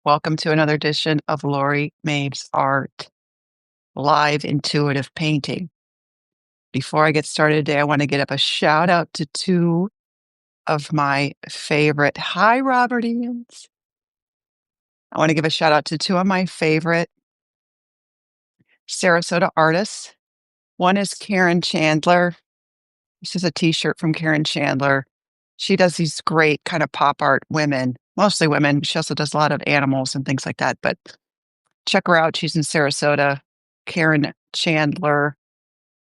Welcome to another edition of Laurie Maves ART, live intuitive painting. Before I get started today, I want to get up a shout out to two of my favorite. Hi, Robert Ians. I want to give a shout out to two of my favorite Sarasota artists. One is Karen Chandler. This is a t-shirt from Karen Chandler. She does these great kind of pop art women, mostly women. She also does a lot of animals and things like that, but check her out. She's in Sarasota. Karen Chandler,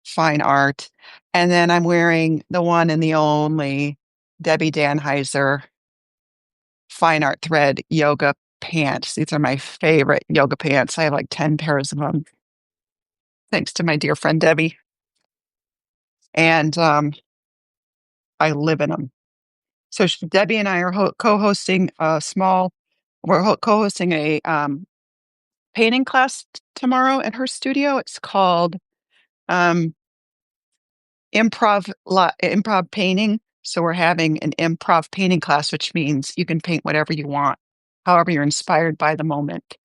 fine art. And then I'm wearing the one and the only Debbie Danheiser fine art thread yoga pants. These are my favorite yoga pants. I have like 10 pairs of them, thanks to my dear friend Debbie. And I live in them. So Debbie and I are co-hosting we're co-hosting a painting class tomorrow at her studio. It's called improv painting. So we're having an improv painting class, which means you can paint whatever you want, however you're inspired by the moment.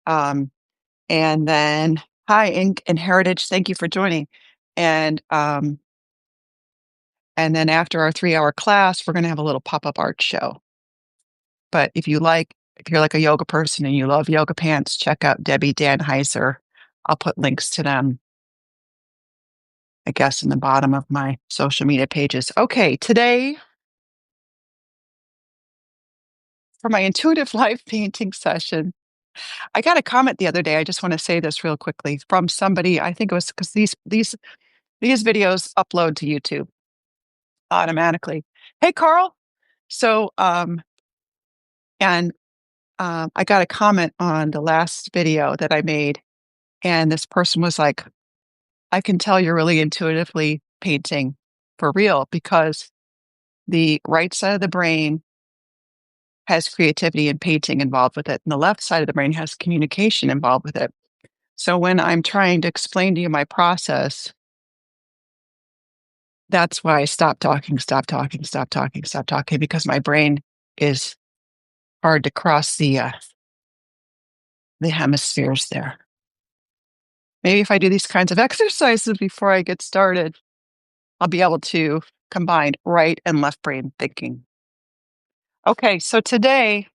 And then, hi, Ink and Heritage, thank you for joining. And then after our 3-hour class, we're going to have a little pop-up art show. But if you're like a yoga person and you love yoga pants, check out Debbie Danheiser. I'll put links to them, I guess, in the bottom of my social media pages. Okay, today, for my intuitive live painting session, I got a comment the other day. I just want to say this real quickly from somebody. I think it was because these videos upload to YouTube automatically. Hey, Carl. So, I got a comment on the last video that I made, and this person was like, I can tell you're really intuitively painting for real because the right side of the brain has creativity and painting involved with it, and the left side of the brain has communication involved with it. So when I'm trying to explain to you my process, that's why I stop talking, because my brain is hard to cross the hemispheres there. Maybe if I do these kinds of exercises before I get started, I'll be able to combine right and left brain thinking. Okay, so today,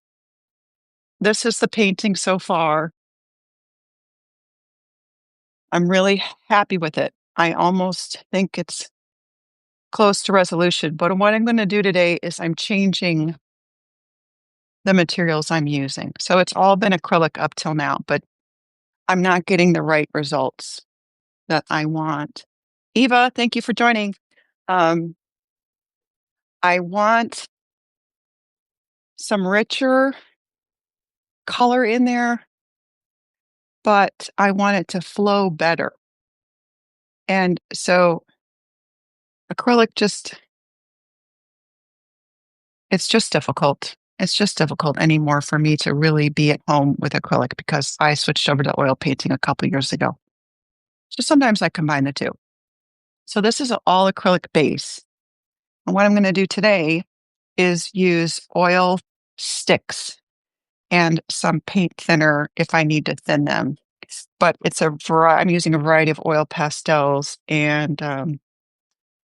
this is the painting so far. I'm really happy with it. I almost think it's close to resolution, but what I'm going to do today is I'm changing the materials I'm using. So it's all been acrylic up till now, but I'm not getting the right results that I want. Eva, thank you for joining. I want some richer color in there, but I want it to flow better. And so acrylic it's just difficult. It's just difficult anymore for me to really be at home with acrylic because I switched over to oil painting a couple years ago. So sometimes I combine the two. So this is an all acrylic base. And what I'm going to do today is use oil sticks and some paint thinner if I need to thin them. But I'm using a variety of oil pastels and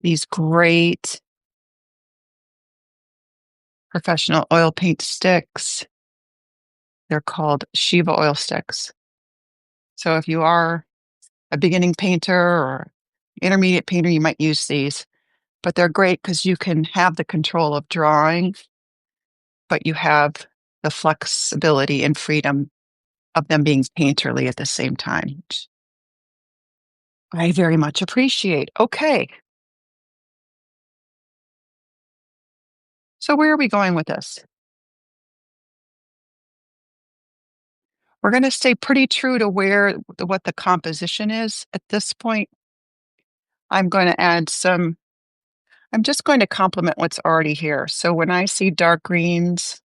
these great professional oil paint sticks. They're called Shiva oil sticks. So if you are a beginning painter or intermediate painter, you might use these. But they're great because you can have the control of drawing, but you have the flexibility and freedom of them being painterly at the same time, which I very much appreciate. Okay. So where are we going with this? We're going to stay pretty true to what the composition is at this point. I'm going to add I'm just going to complement what's already here. So when I see dark greens,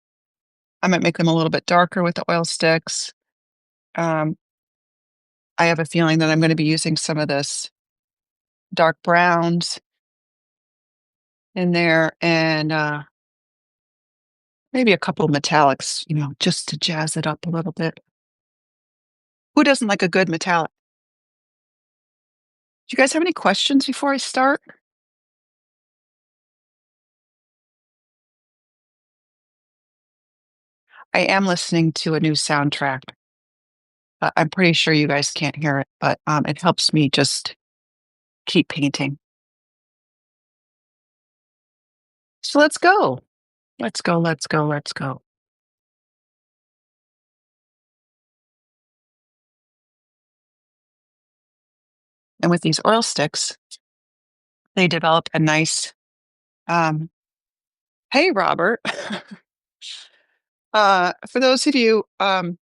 I might make them a little bit darker with the oil sticks. I have a feeling that I'm going to be using some of this dark browns in there, and Maybe a couple metallics, just to jazz it up a little bit. Who doesn't like a good metallic? Do you guys have any questions before I start? I am listening to a new soundtrack. I'm pretty sure you guys can't hear it, but it helps me just keep painting. So let's go. Let's go. Let's go. Let's go. And with these oil sticks, they develop a nice. Um, hey, Robert. For those of you, I'm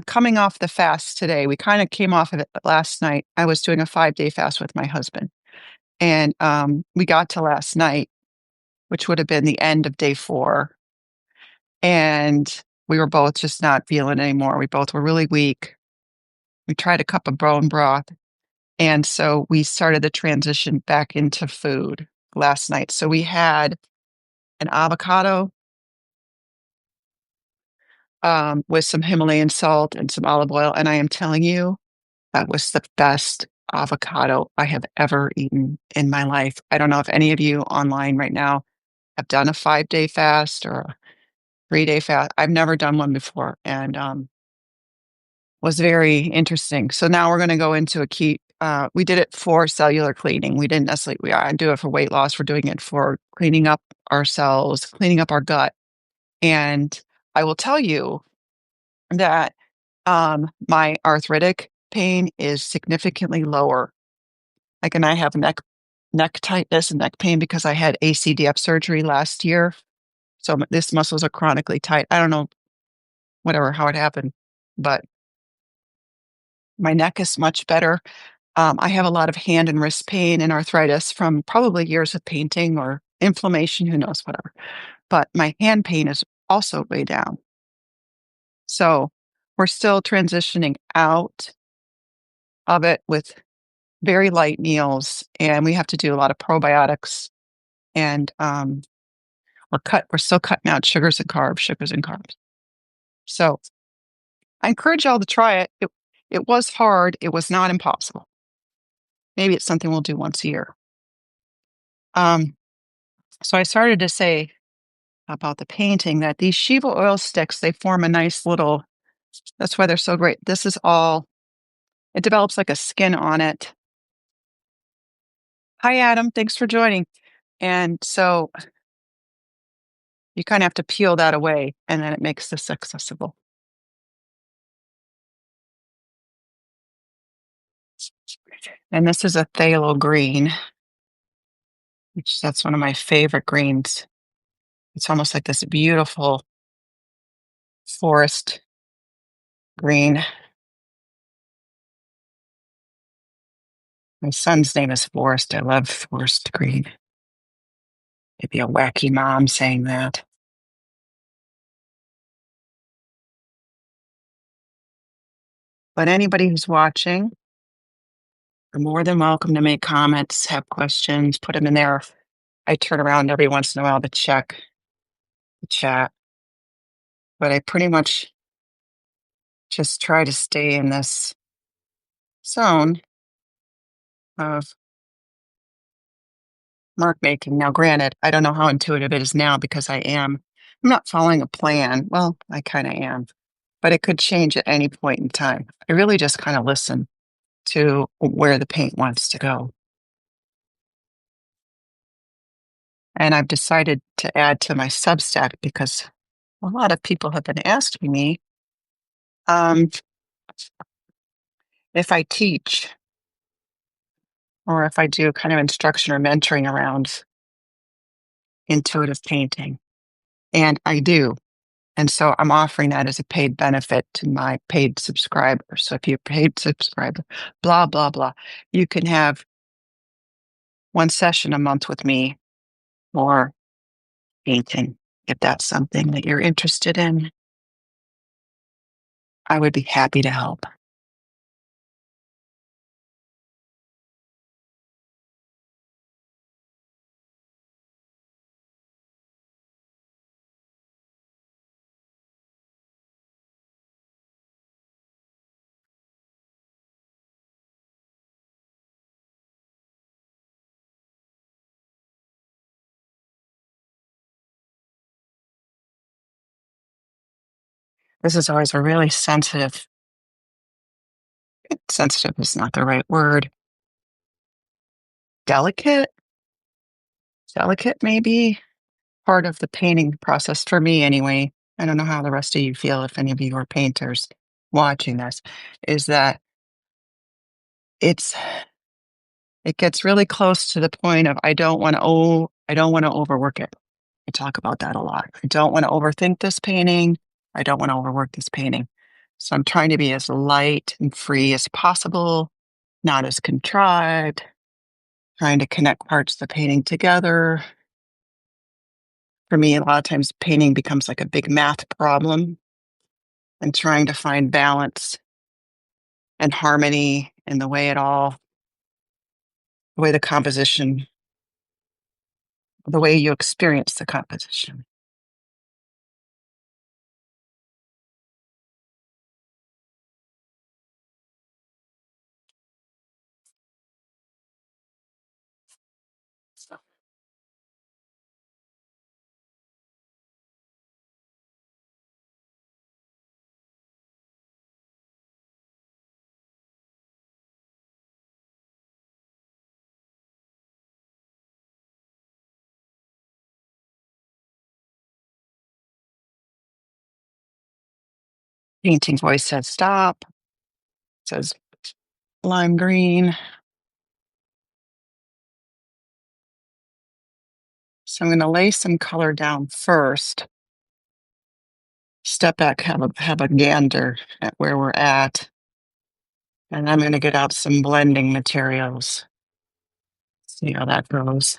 coming off the fast today. We kind of came off of it last night. I was doing a 5-day fast with my husband, and we got to last night, which would have been the end of day 4, and we were both just not feeling it anymore. We both were really weak. We tried a cup of bone broth, and so we started the transition back into food last night. So we had an avocado with some Himalayan salt and some olive oil, and I am telling you, that was the best avocado I have ever eaten in my life. I don't know if any of you online right now have done a 5-day fast or a 3-day fast. I've never done one before, and was very interesting. So now we're going to go into a key. We did it for cellular cleaning. We didn't necessarily do it for weight loss. We're doing it for cleaning up ourselves, cleaning up our gut. And I will tell you that my arthritic pain is significantly lower. Like, and I have neck tightness and neck pain because I had ACDF surgery last year. So this muscles are chronically tight. I don't know, how it happened, but my neck is much better. I have a lot of hand and wrist pain and arthritis from probably years of painting or inflammation, who knows, whatever. But my hand pain is also way down. So we're still transitioning out of it with very light meals, and we have to do a lot of probiotics. And we're still cutting out sugars and carbs. So I encourage y'all to try it. It was hard. It was not impossible. Maybe it's something we'll do once a year. So I started to say about the painting that these Shiva oil sticks, they form a nice little, that's why they're so great. This is all, it develops like a skin on it. Hi, Adam. Thanks for joining. And so you kind of have to peel that away, and then it makes this accessible. And this is a phthalo green, which that's one of my favorite greens. It's almost like this beautiful forest green. My son's name is Forrest. I love forest green. Maybe a wacky mom saying that. But anybody who's watching, you're more than welcome to make comments, have questions, put them in there. I turn around every once in a while to check the chat, but I pretty much just try to stay in this zone of mark making. Now, granted, I don't know how intuitive it is now because I'm not following a plan. Well, I kind of am, but it could change at any point in time. I really just kind of listen to where the paint wants to go. And I've decided to add to my Substack because a lot of people have been asking me um, if I teach or if I do kind of instruction or mentoring around intuitive painting. And I do. And so I'm offering that as a paid benefit to my paid subscribers. So if you're a paid subscriber, blah, blah, blah, you can have one session a month with me or painting. If that's something that you're interested in, I would be happy to help. This is always a really sensitive is not the right word. Delicate? Delicate, maybe? Part of the painting process for me anyway. I don't know how the rest of you feel if any of you are painters watching this, is that it's it gets really close to the point of I don't want to overwork it. I talk about that a lot. I don't want to overthink this painting. I don't want to overwork this painting. So I'm trying to be as light and free as possible, not as contrived, trying to connect parts of the painting together. For me, a lot of times painting becomes like a big math problem and trying to find balance and harmony in the way the composition, the way you experience the composition. So painting voice says stop, says lime green. So I'm going to lay some color down first, step back, have a gander at where we're at, and I'm going to get out some blending materials. See how that goes.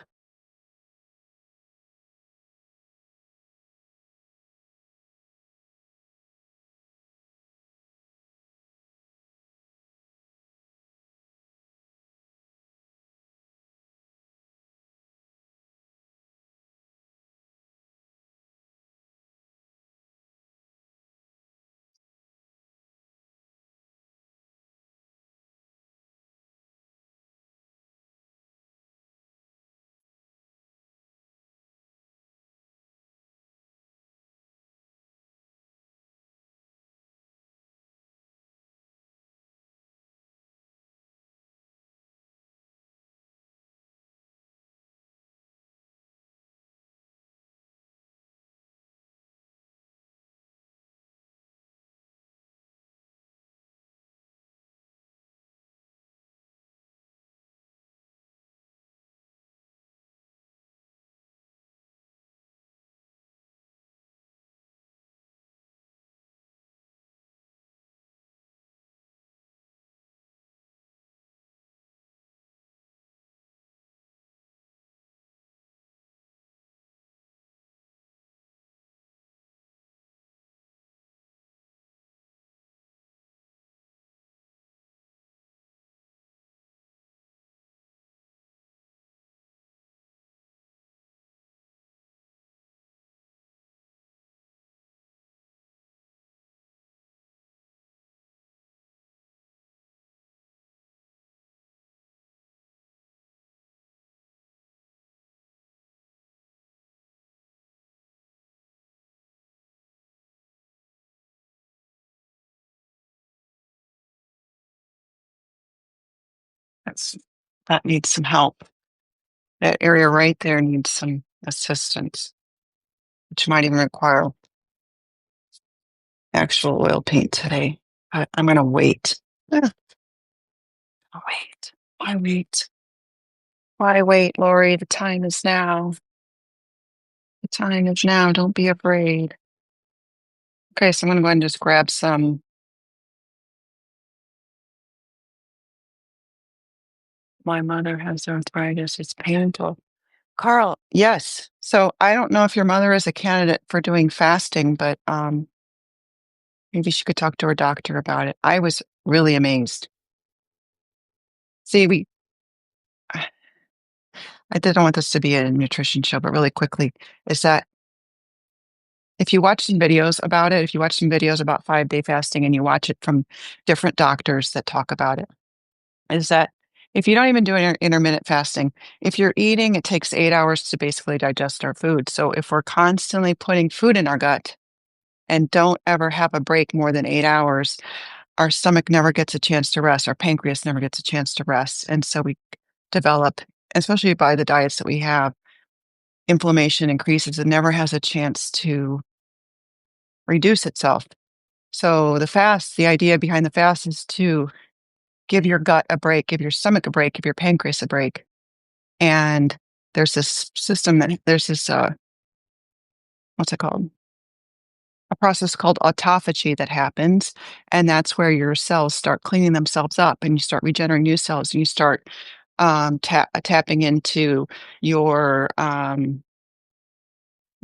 That's that needs some help. That area right there needs some assistance, which might even require actual oil paint today. I'm going to wait. Wait. Why wait? Why wait, Laurie? The time is now. The time is now. Don't be afraid. Okay, so I'm going to go ahead and just grab some. My mother has arthritis. It's painful. Carl, yes. So I don't know if your mother is a candidate for doing fasting, but maybe she could talk to her doctor about it. I was really amazed. See, I didn't want this to be a nutrition show, but really quickly, is that if you watch some videos about it, if you watch some videos about 5-day fasting and you watch it from different doctors that talk about it, is that if you don't even do intermittent fasting, if you're eating, it takes 8 hours to basically digest our food. So if we're constantly putting food in our gut, and don't ever have a break more than 8 hours, our stomach never gets a chance to rest, our pancreas never gets a chance to rest, and so we develop, especially by the diets that we have, inflammation increases. It never has a chance to reduce itself. So the idea behind the fast is to give your gut a break, give your stomach a break, give your pancreas a break. And there's this, what's it called? A process called autophagy that happens. And that's where your cells start cleaning themselves up and you start regenerating new cells and you start tapping into your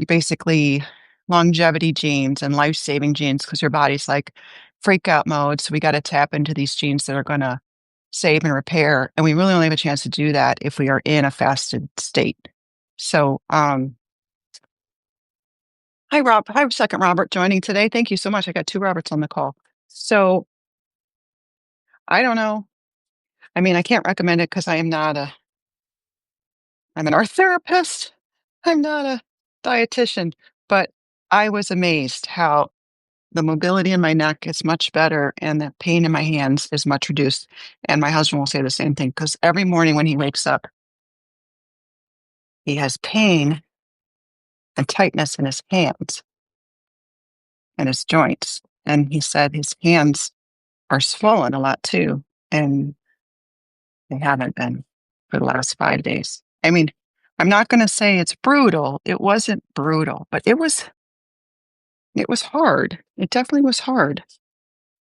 basically longevity genes and life-saving genes because your body's like freak out mode. So we got to tap into these genes that are going to save and repair. And we really only have a chance to do that if we are in a fasted state. So, hi, Rob. Hi, second Robert joining today. Thank you so much. I got two Roberts on the call. So I don't know. I mean, I can't recommend it because I'm an art therapist. I'm not a dietitian, but I was amazed how the mobility in my neck is much better and the pain in my hands is much reduced. And my husband will say the same thing because every morning when he wakes up, he has pain and tightness in his hands and his joints. And he said his hands are swollen a lot too. And they haven't been for the last 5 days. I mean, I'm not going to say it's brutal. It wasn't brutal, but it was hard. It definitely was hard.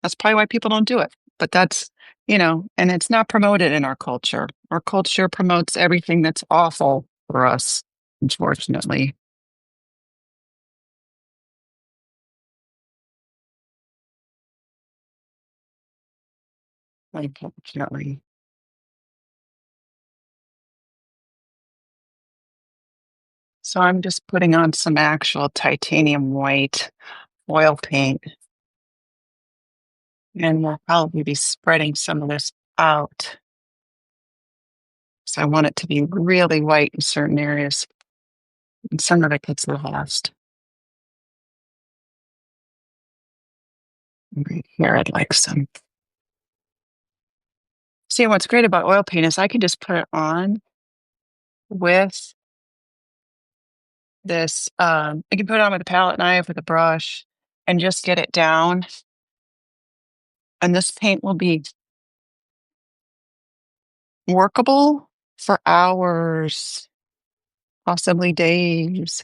That's probably why people don't do it. But that's, and it's not promoted in our culture. Our culture promotes everything that's awful for us, unfortunately. Unfortunately. So I'm just putting on some actual titanium white oil paint, and we'll probably be spreading some of this out. So I want it to be really white in certain areas, and some of it gets lost. Right here, I'd like some. See, what's great about oil paint is I can just put it on with this. I can put it on with a palette knife, with a brush, and just get it down. And this paint will be workable for hours, possibly days.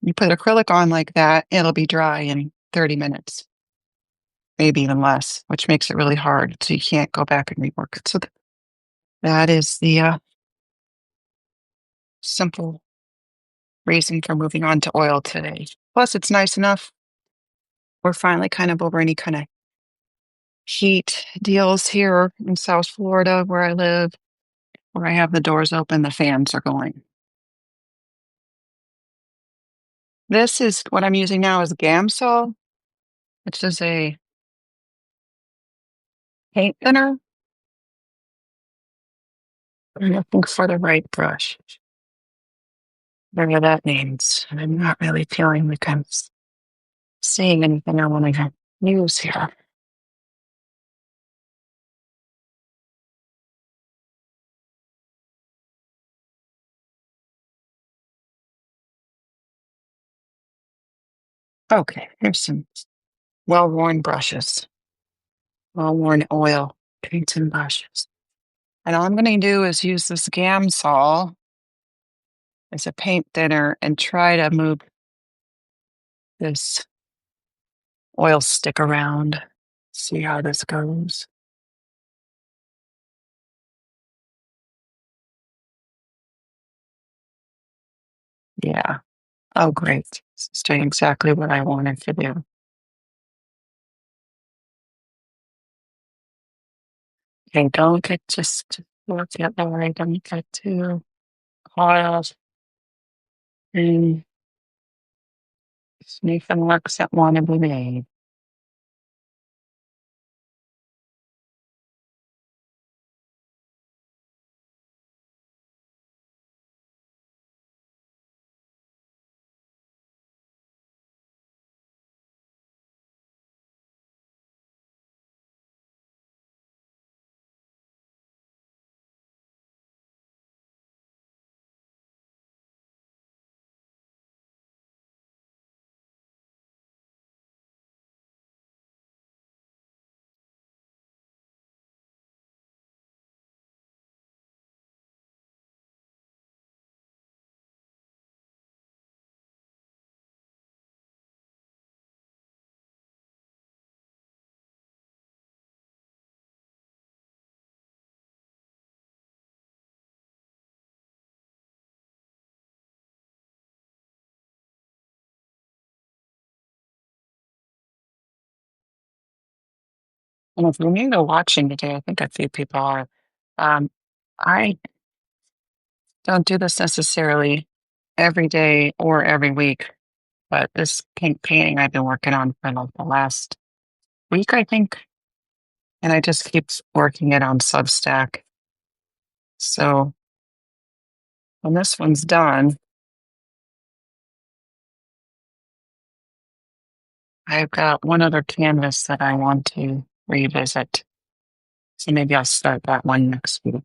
You put acrylic on like that, it'll be dry in 30 minutes, maybe even less, which makes it really hard. So you can't go back and rework it. So that is the simple reason for moving on to oil today. Plus, it's nice enough. We're finally kind of over any kind of heat deals here in South Florida where I live, where I have the doors open, the fans are going. This is what I'm using now is Gamsol, which is a paint thinner. I'm looking for the right brush. Whatever that means. I'm not really feeling like I'm seeing anything I want to use here. Okay, here's some well-worn brushes, well-worn oil paints and brushes. And all I'm going to do is use this Gamsol as a paint thinner and try to move this oil stick around. See how this goes. Yeah. Oh, great. It's doing exactly what I wanted to do. Okay, don't get just look at the right. Don't get too caught up in sneaking looks that want to be made. And if you're new to watching today, I think a few people are. Um, I don't do this necessarily every day or every week, but this pink painting I've been working on for like the last week, I think, and I just keep working it on Substack. So when this one's done, I've got one other canvas that I want to revisit. So maybe I'll start that one next week.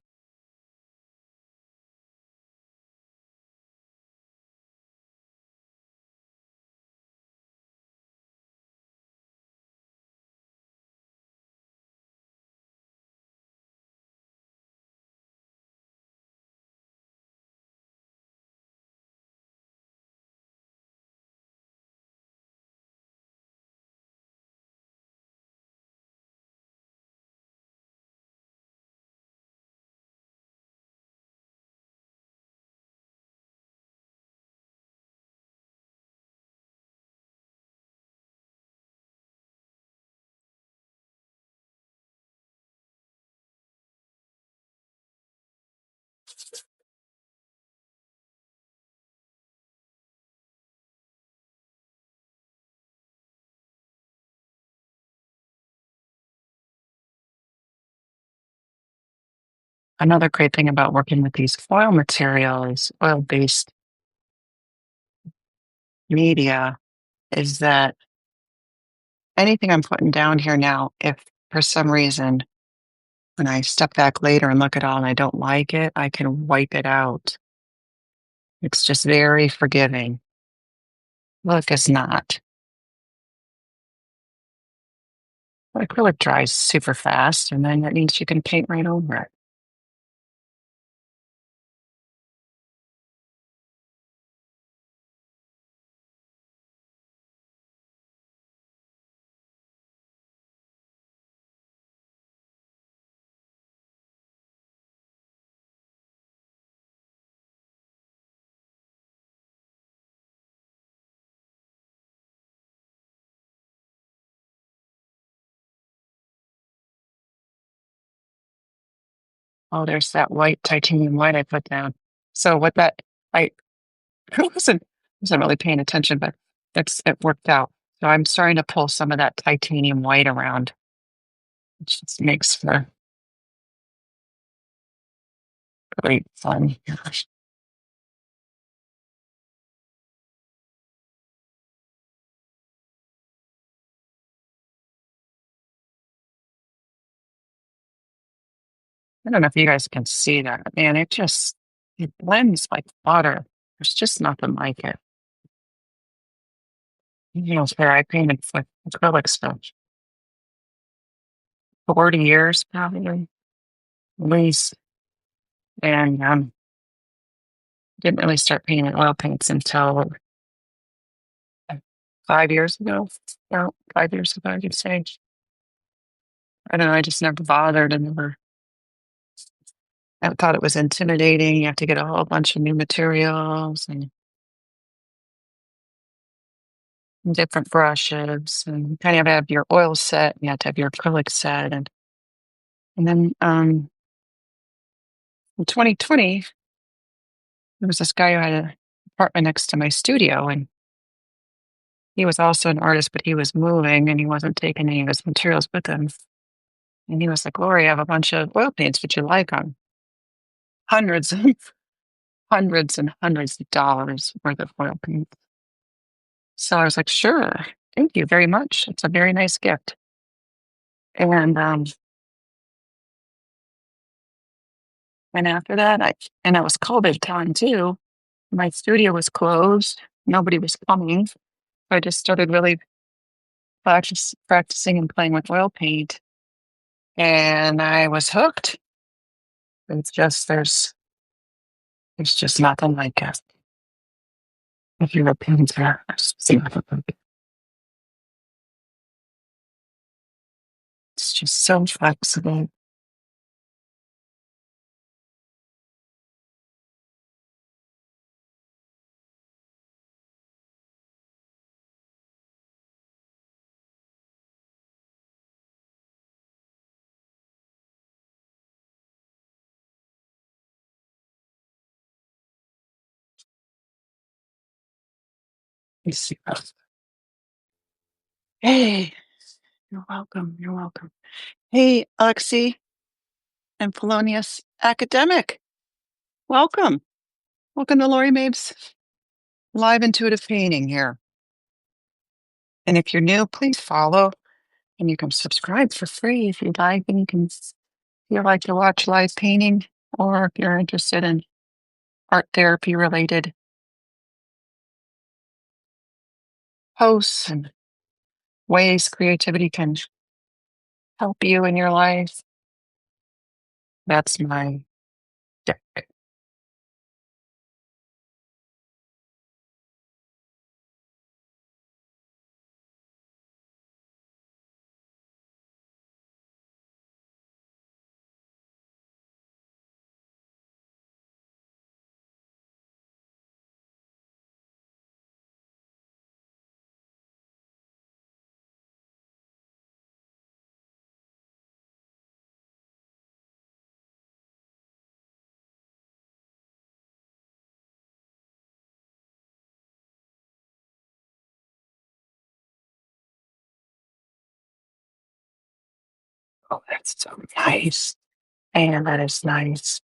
Another great thing about working with these foil materials, oil-based media, is that anything I'm putting down here now, if for some reason when I step back later and look at all and I don't like it, I can wipe it out. It's just very forgiving. Look, it's not. Acrylic dries super fast, and then that means you can paint right over it. Oh, there's that white titanium white I put down. So what that I wasn't really paying attention, but it worked out. So I'm starting to pull some of that titanium white around, which just makes for great fun. I don't know if you guys can see that. Man, it blends like butter. There's just nothing like it. You know, where I painted with acrylics for 40 years, probably, at least. And didn't really start painting oil paints until 5 years ago. About 5 years ago, I could say. I don't know. I just never bothered and never, I thought it was intimidating. You have to get a whole bunch of new materials and different brushes, and you kind of have your oil set. You have to have your acrylic set. And then in 2020, there was this guy who had an apartment next to my studio, and he was also an artist, but he was moving and he wasn't taking any of his materials with him. And he was like, Lori, I have a bunch of oil paints. Would you like them? Hundreds and hundreds and hundreds of dollars worth of oil paints. So I was like, sure. Thank you very much. It's a very nice gift. And after that, and it was COVID time too. My studio was closed. Nobody was coming. So I just started really practicing and playing with oil paint. And I was hooked. There's just nothing like it. If you're a painter, it's just so flexible. Let me see. Hey, you're welcome. You're welcome. Hey, Alexi and Polonius Academic. Welcome. Welcome to Laurie Maves Live Intuitive Painting here. And if you're new, please follow and you can subscribe for free if you'd like. And you can, if you like to watch live painting or if you're interested in art therapy related posts and ways creativity can help you in your life. That's my deck. Oh, that's so nice. And that is nice.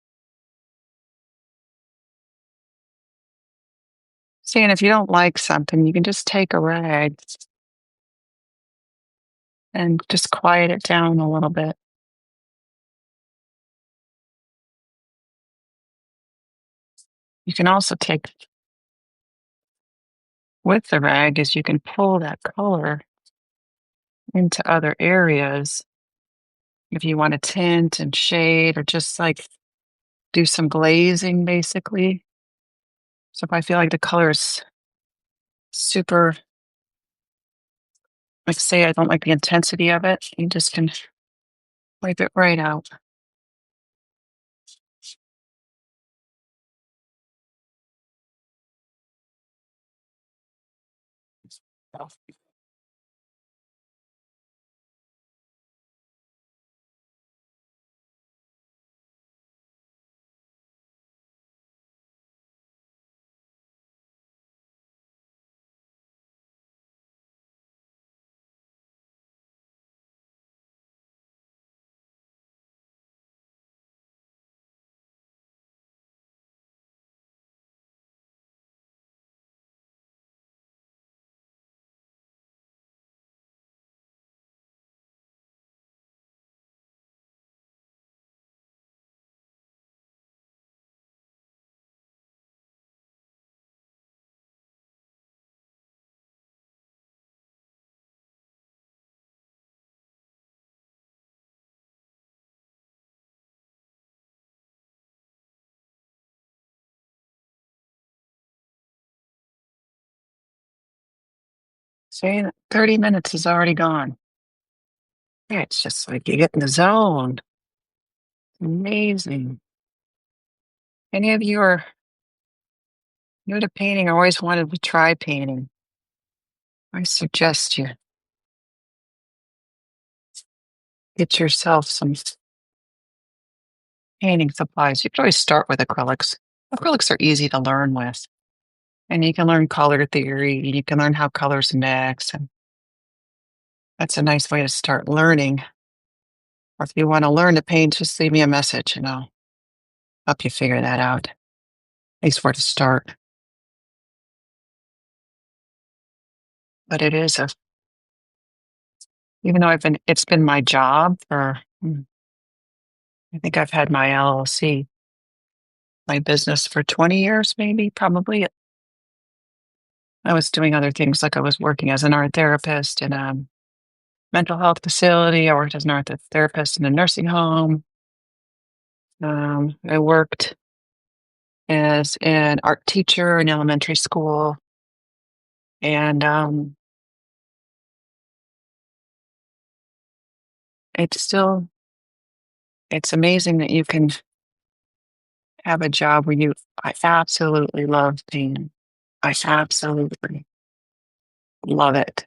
See, and if you don't like something, you can just take a rag and just quiet it down a little bit. You can also take with the rag is you can pull that color into other areas if you want to tint and shade or just like do some glazing basically. So if I feel like the color is super, like say I don't like the intensity of it, you just can wipe it right out. See, 30 minutes is already gone. Yeah, it's just like you get in the zone. Amazing. Any of you are new to painting or always wanted to try painting? I suggest you get yourself some painting supplies. You can always start with acrylics. Acrylics are easy to learn with, and you can learn color theory. You can learn how colors mix, and that's a nice way to start learning. Or if you want to learn to paint, just leave me a message, and I'll help you figure that out. At least where to start. But it is even though it's been my job for, I think I've had my LLC, my business for 20 years, maybe, probably. I was doing other things, like I was working as an art therapist in a mental health facility. I worked as an art therapist in a nursing home. I worked as an art teacher in elementary school. And it's amazing that you can have a job where I absolutely love painting. I absolutely love it.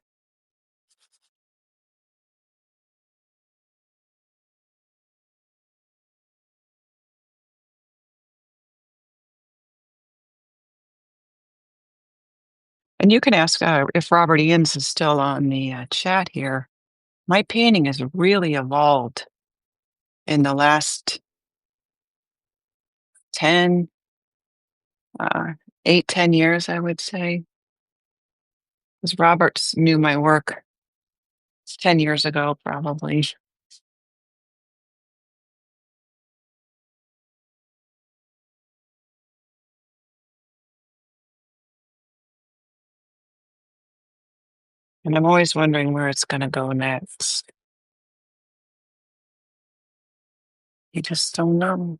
And you can ask if Robert Ians is still on the chat here. My painting has really evolved in the last 10, uh, 8, 10 years, I would say. Because Roberts knew my work 10 years ago, probably. And I'm always wondering where it's going to go next. You just don't know.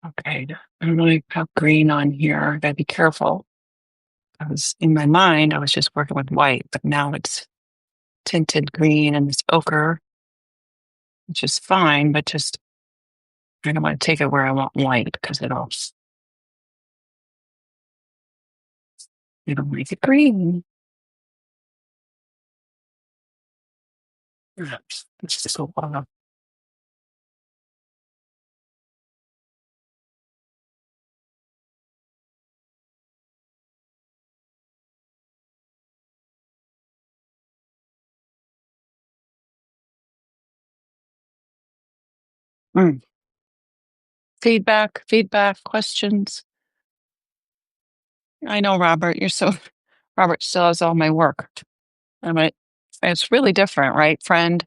Okay, I don't really have green on here. I gotta be careful. In my mind, I was just working with white, but now it's tinted green and this ochre, which is fine, but just I don't want to take it where I want white because it'll make it green. Let's just go on. Mm. Feedback, questions. I know, Robert. Robert still has all my work. I mean, it's really different, right, friend,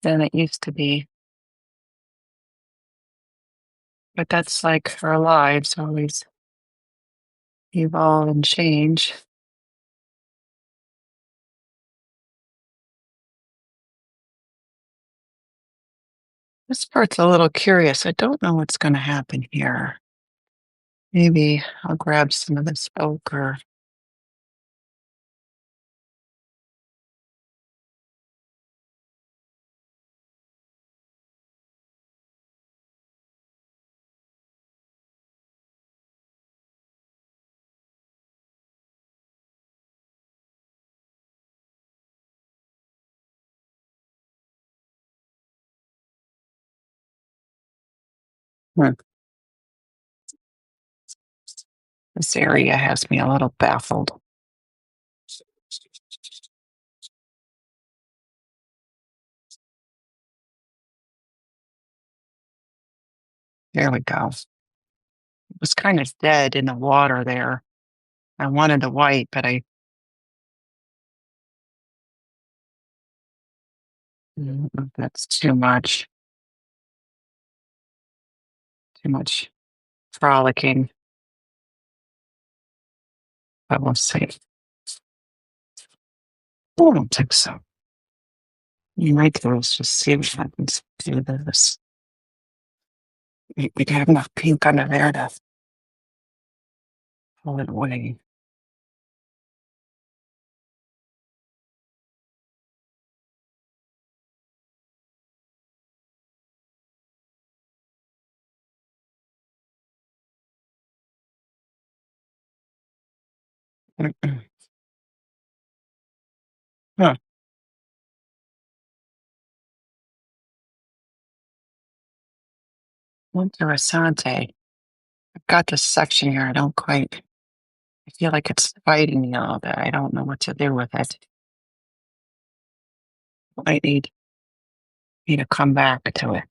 than it used to be. But that's like our lives always evolve and change. This part's a little curious. I don't know what's going to happen here. Maybe I'll grab some of this ochre. Hmm. This area has me a little baffled. There we go. It was kind of dead in the water there. I wanted the white, but that's too much. Too much frolicking. But we'll see. I don't think so. You might let's just see what happens to this. We have enough pink under there to pull it away. Huh. Interessante. I've got this section here. I don't quite. I feel like it's fighting me a little bit. I don't know what to do with it. I need me to come back to it.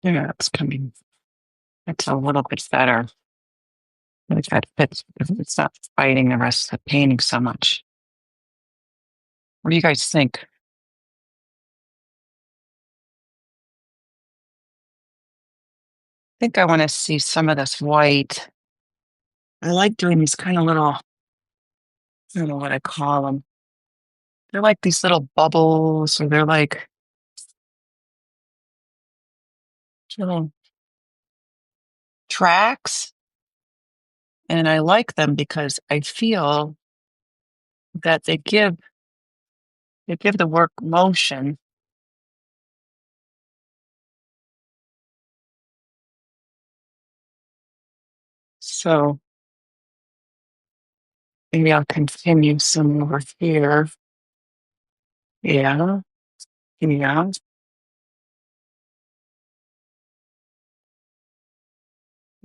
Yeah, it's coming. It's a little bit better. Like that fits. It's not fighting the rest of the painting so much. What do you guys think? I think I want to see some of this white. I like doing these kind of little, I don't know what I call them. They're like these little bubbles, or they're like little tracks. And I like them because I feel that they give the work motion. So maybe I'll continue some over here. Yeah, yeah.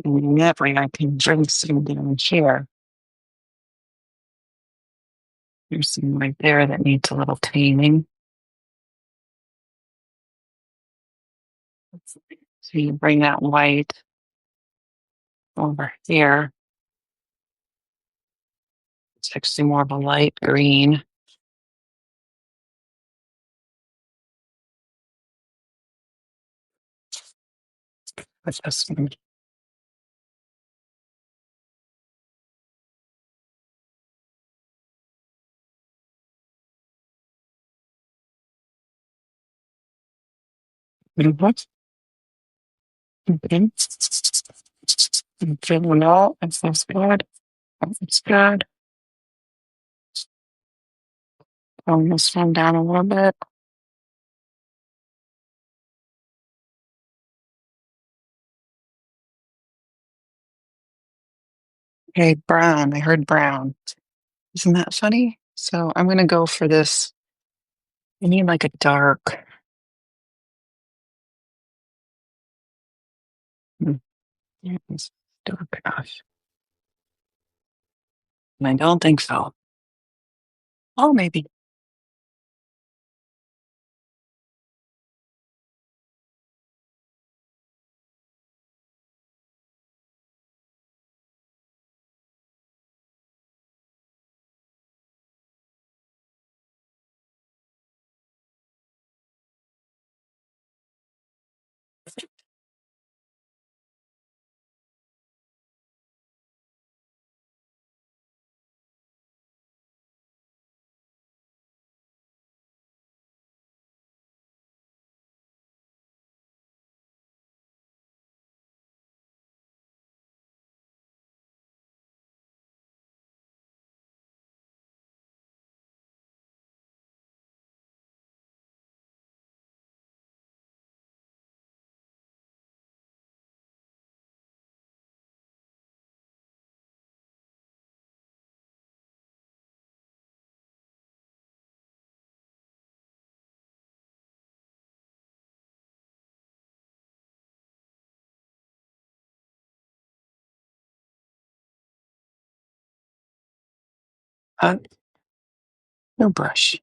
Never I can bring some down here. There's some right there that needs a little painting. So you bring that white over here. It's actually more of a light green. What's this one? What? Okay. Okay, well, it feels good. It's good. Tone this one down a little bit. Okay, brown. I heard brown. Isn't that funny? So I'm going to go for this. I need like a dark. Hmm, yeah, it's dark enough. And I don't think so. Oh, maybe. Uh, no brush.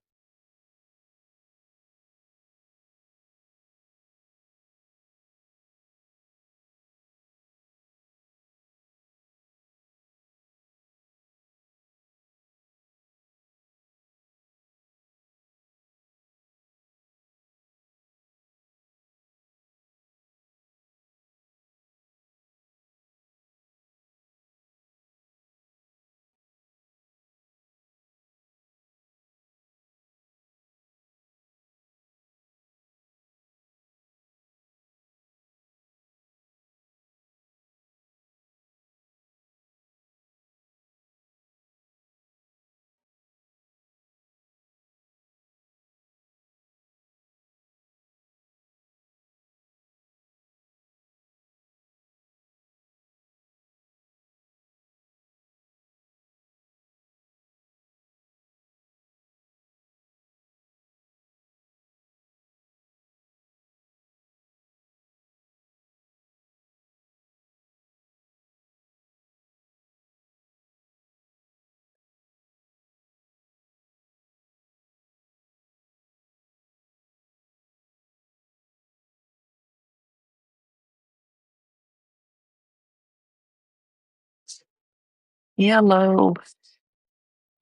Yellow,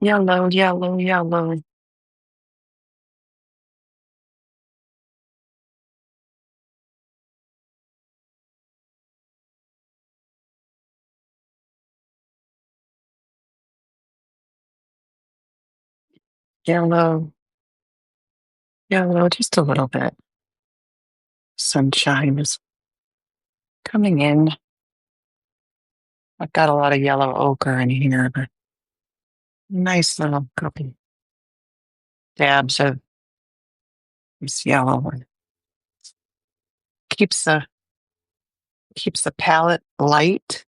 yellow, yellow, yellow. Yellow, yellow, just a little bit. Sunshine is coming in. I've got a lot of yellow ochre in here, but nice little couple dabs of this yellow one. Keeps the keeps the palette light,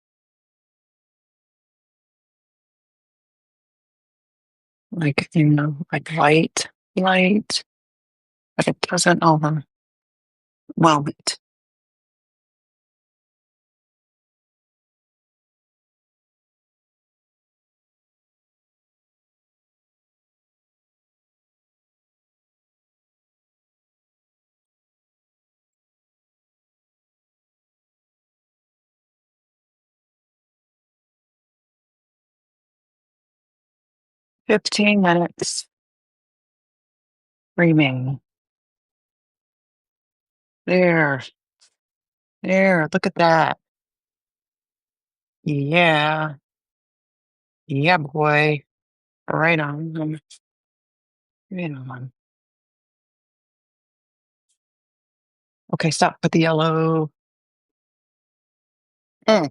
like like light, but it doesn't overwhelm it. 15 minutes remain. There, there, look at that. Yeah, yeah, boy. Right on. Right on. Okay, stop with the yellow. Mm,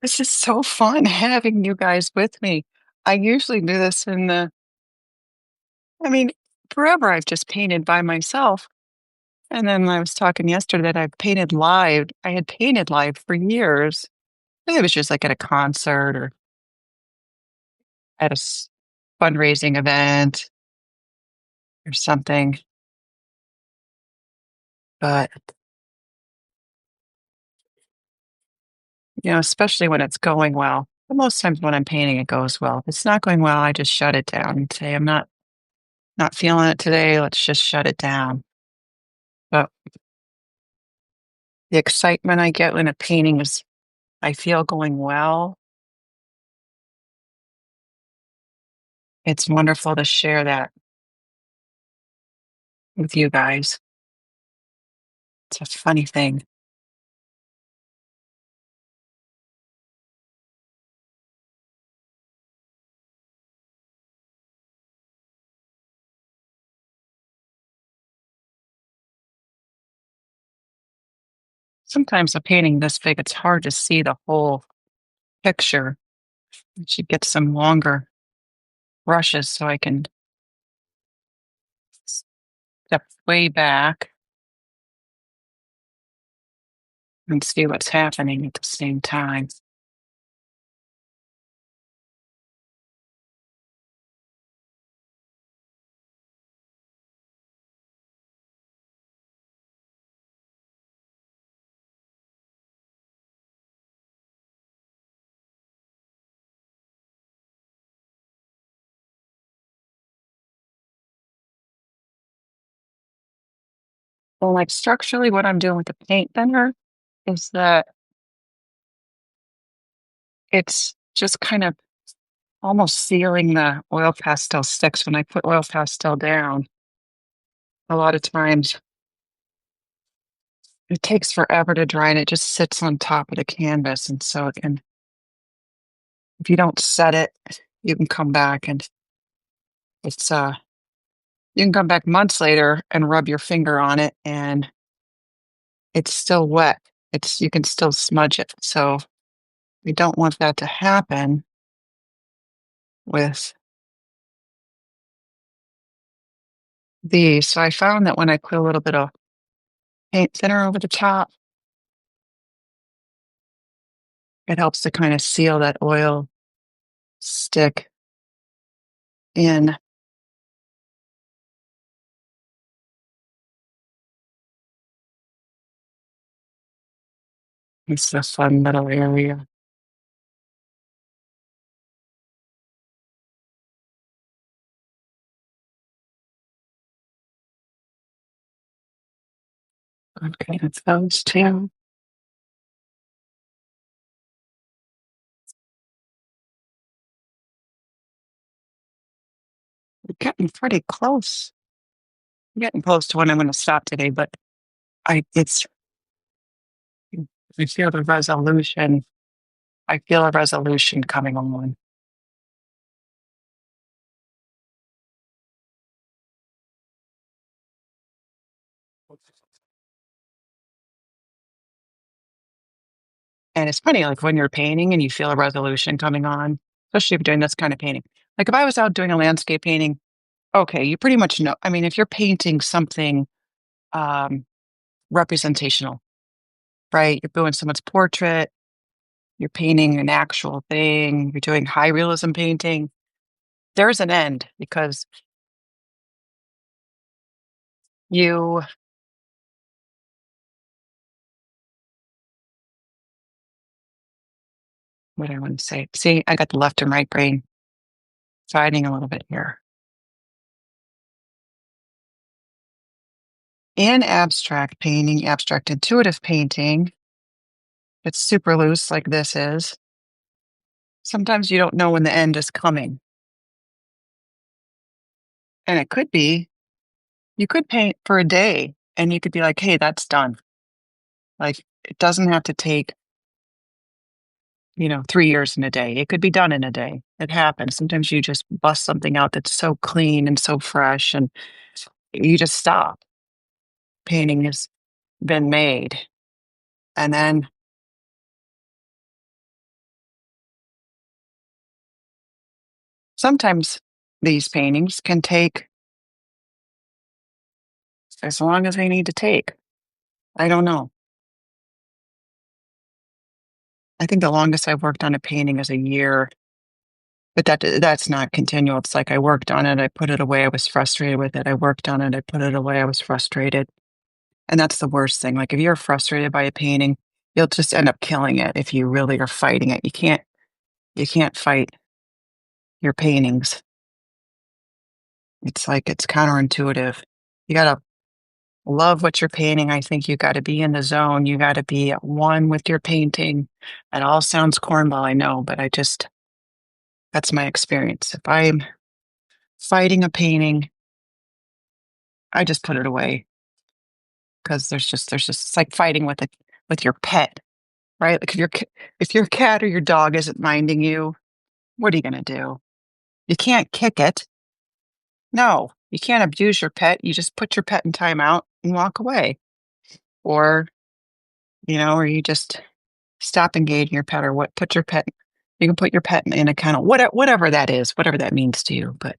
this is so fun having you guys with me. I usually do this I mean, forever I've just painted by myself. And then I was talking yesterday that I've painted live. I had painted live for years. I think it was just like at a concert or at fundraising event or something. But, especially when it's going well. But most times when I'm painting, it goes well. If it's not going well, I just shut it down and say, I'm not feeling it today. Let's just shut it down. But the excitement I get when a painting is, I feel going well. It's wonderful to share that with you guys. It's a funny thing. Sometimes a painting this big, it's hard to see the whole picture. I should get some longer brushes so I can step way back and see what's happening at the same time. Well, like structurally, what I'm doing with the paint thinner is that it's just kind of almost sealing the oil pastel sticks. When I put oil pastel down, a lot of times it takes forever to dry and it just sits on top of the canvas. And so if you don't set it, you can come back and it's, you can come back months later and rub your finger on it and it's still wet. You can still smudge it. So we don't want that to happen with these. So I found that when I put a little bit of paint thinner over the top, it helps to kind of seal that oil stick in. It's a fun little area. Okay, that's those two. getting pretty close. I'm getting close to when I'm going to stop today, but it's, I feel the resolution. I feel a resolution coming on. And it's funny, like when you're painting and you feel a resolution coming on, especially if you're doing this kind of painting. Like if I was out doing a landscape painting, okay, you pretty much know. I mean, if you're painting something um, representational, right? You're doing someone's portrait, you're painting an actual thing, you're doing high realism painting, there's an end because you, what do I want to say? See, I got the left and right brain fighting a little bit here. In abstract painting, abstract intuitive painting, it's super loose like this is. Sometimes you don't know when the end is coming. And it could be, you could paint for a day and you could be like, hey, that's done. Like it doesn't have to take, 3 years in a day. It could be done in a day. It happens. Sometimes you just bust something out that's so clean and so fresh and you just stop. Painting has been made. And then sometimes these paintings can take as long as they need to take. I don't know. I think the longest I've worked on a painting is a year, but that's not continual. It's like I worked on it, I put it away, I was frustrated with it. I worked on it, I put it away, I was frustrated. And that's the worst thing. Like if you're frustrated by a painting, you'll just end up killing it if you really are fighting it. You can't fight your paintings. It's like it's counterintuitive. You gotta love what you're painting. I think you gotta be in the zone. You gotta be at one with your painting. It all sounds cornball, I know, but that's my experience. If I'm fighting a painting, I just put it away because there's just it's like fighting with your pet, right? Like if your cat or your dog isn't minding you, what are you gonna do? You can't kick it. No, you can't abuse your pet. You just put your pet in timeout and walk away. Or, or you just stop engaging your pet or what put your pet you can put your pet in a kind of whatever that is, whatever that means to you. But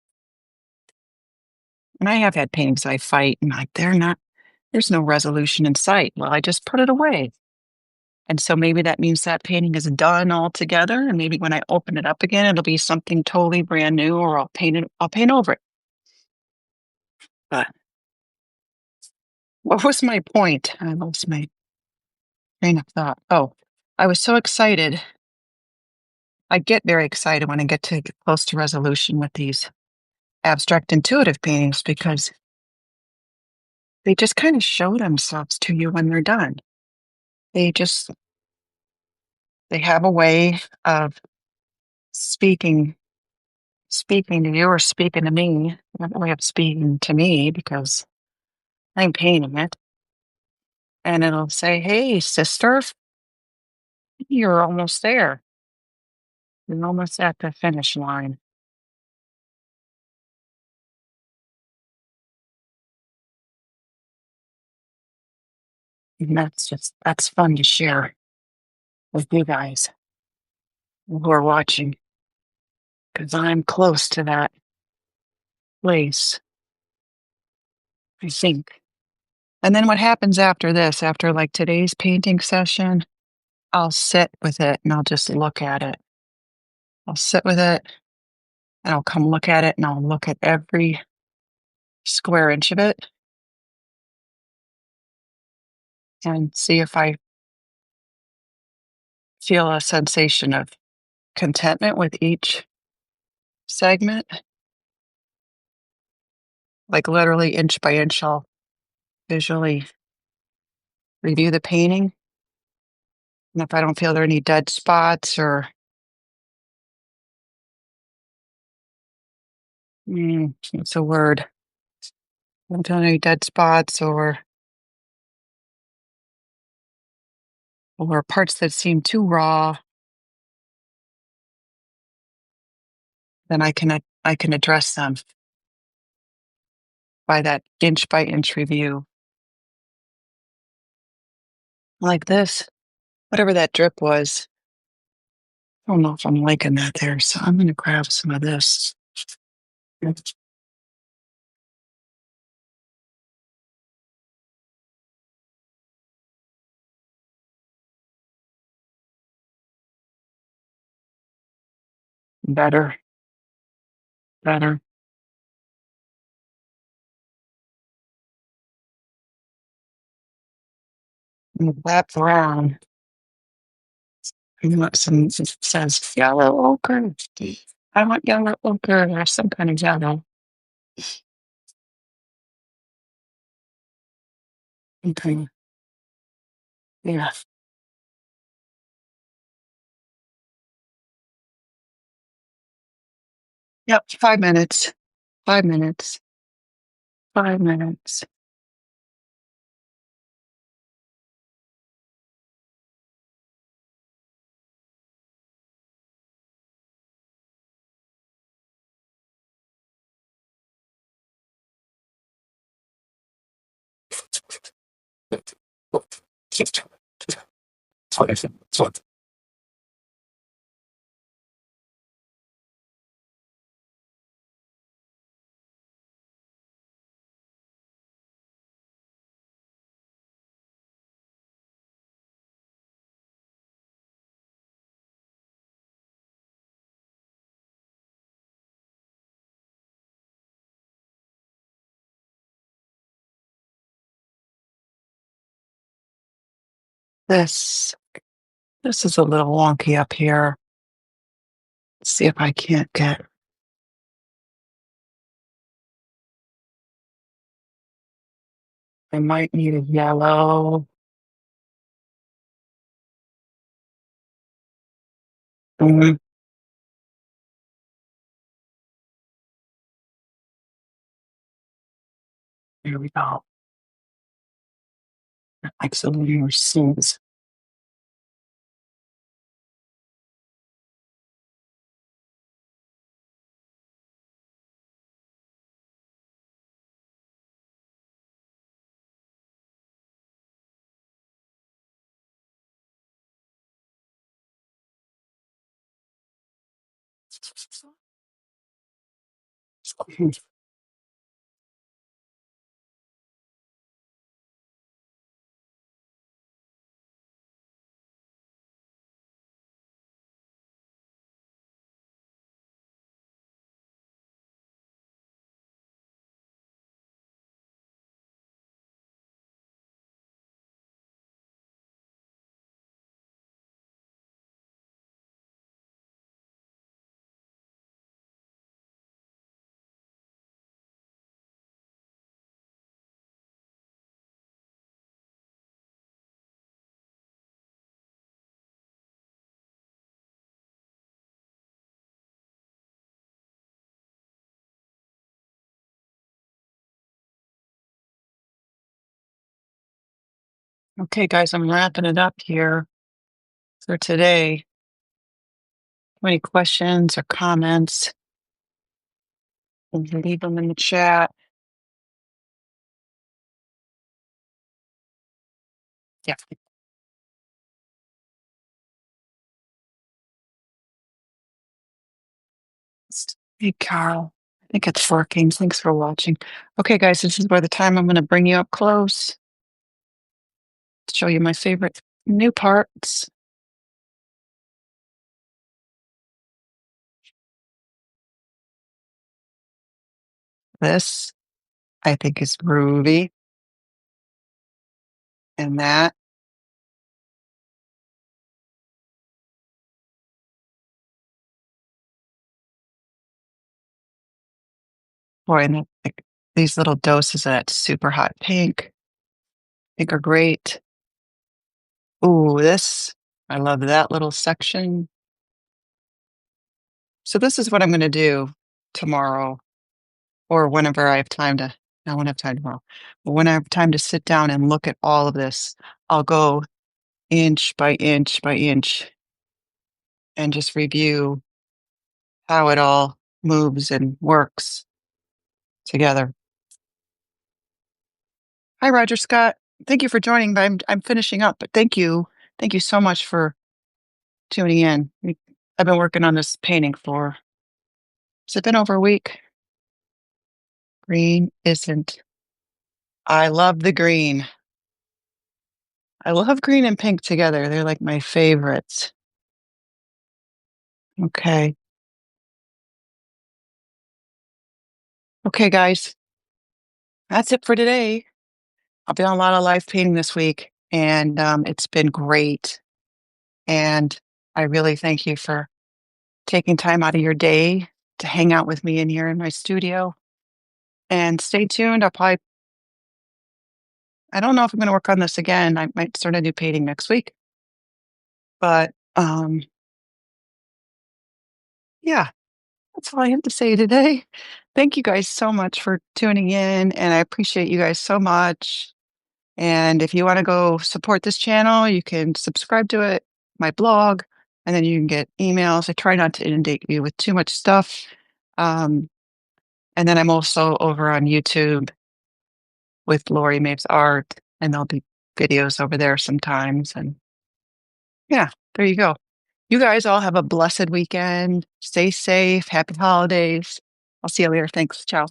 and I have had paintings I fight and like there's no resolution in sight. Well, I just put it away. And so maybe that means that painting is done altogether. And maybe when I open it up again, it'll be something totally brand new, or I'll paint over it. But what was my point? I lost my train of thought. Oh, I was so excited. I get very excited when I get close to resolution with these abstract intuitive paintings because they just kind of show themselves to you when they're done. They just they have a way of speaking speaking to you or speaking to me. They have a way of speaking to me because I'm painting it. And it'll say, hey, sister, you're almost there. You're almost at the finish line. And that's fun to share with you guys who are watching because I'm close to that place, I think. And then what happens after this, after like today's painting session, I'll sit with it and I'll just look at it. I'll sit with it and I'll come look at it and I'll look at every square inch of it and see if I feel a sensation of contentment with each segment. Like literally inch by inch, I'll visually review the painting. And if I don't feel there are any dead spots or What's a word? Don't have any dead spots or parts that seem too raw. Then I can address them by inch review. Like this, whatever that drip was. I don't know if I'm liking that there, so I'm gonna grab some of this. Better, better. And that brown. I want some, it says yellow ochre. I want yellow ochre or some kind of yellow. Okay. Yeah. Yep. 5 minutes. 5 minutes. 5 minutes. This this is a little wonky up here. Let's see if I can't get. I might need a yellow. Mm, There we go. Like some more seeds. Okay, guys, I'm wrapping it up here for today. Any questions or comments? You can leave them in the chat. Yeah. Hey, Carl. I think it's working. Thanks for watching. Okay, guys, this is where the time I'm going to bring you up close to show you my favorite new parts. This, I think, is groovy. And that, boy, and like, these little doses of that super hot pink, I think are great. Ooh, this, I love that little section. So this is what I'm going to do tomorrow. or whenever I have time to I won't have time tomorrow, but when I have time to sit down and look at all of this, I'll go inch by inch by inch and just review how it all moves and works together. Hi, Roger Scott. Thank you for joining, but I'm finishing up, but thank you. Thank you so much for tuning in. I've been working on this painting for has it been over a week? Green isn't. I love the green. I love green and pink together. They're like my favorites. Okay. Okay, guys. That's it for today. I've done a lot of live painting this week, and it's been great. And I really thank you for taking time out of your day to hang out with me in here in my studio. And stay tuned. I don't know if I'm going to work on this again. I might start a new painting next week. But yeah, that's all I have to say today. Thank you guys so much for tuning in, and I appreciate you guys so much. And if you want to go support this channel, you can subscribe to it, my blog, and then you can get emails. I try not to inundate you with too much stuff. Um, and then I'm also over on YouTube with Laurie Maves ART, and there'll be videos over there sometimes. And yeah, there you go. You guys all have a blessed weekend. Stay safe. Happy holidays. I'll see you later. Thanks. Ciao.